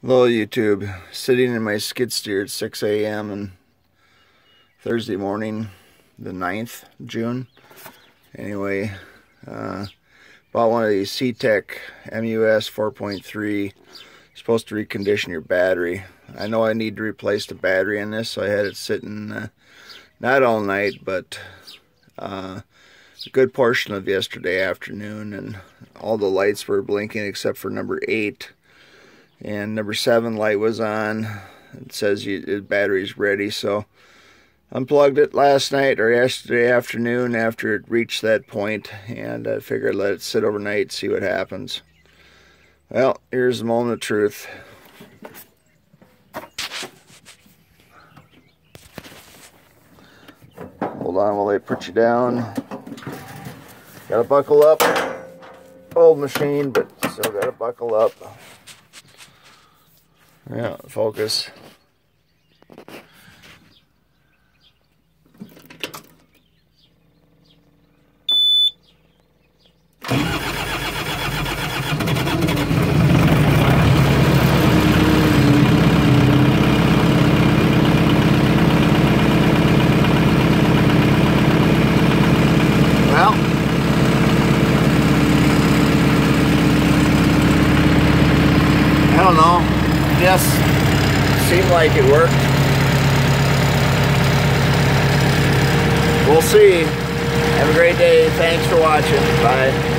Hello YouTube, sitting in my skid steer at 6 a.m. and Thursday morning, the 9th of June. Anyway, bought one of these C-Tech MUS 4.3. Supposed to recondition your battery. I know I need to replace the battery in this, so I had it sitting not all night, but a good portion of yesterday afternoon, and all the lights were blinking except for number 8. And number 7 light was on. It says the battery's ready, so unplugged it last night or yesterday afternoon after it reached that point, and I figured let it sit overnight, see what happens. Well, here's the moment of truth. Hold on while they put you down. Gotta buckle up. Old machine, but still gotta buckle up. Yeah, focus. Well, I don't know. Yes, seemed like it worked. We'll see. Have a great day. Thanks for watching. Bye.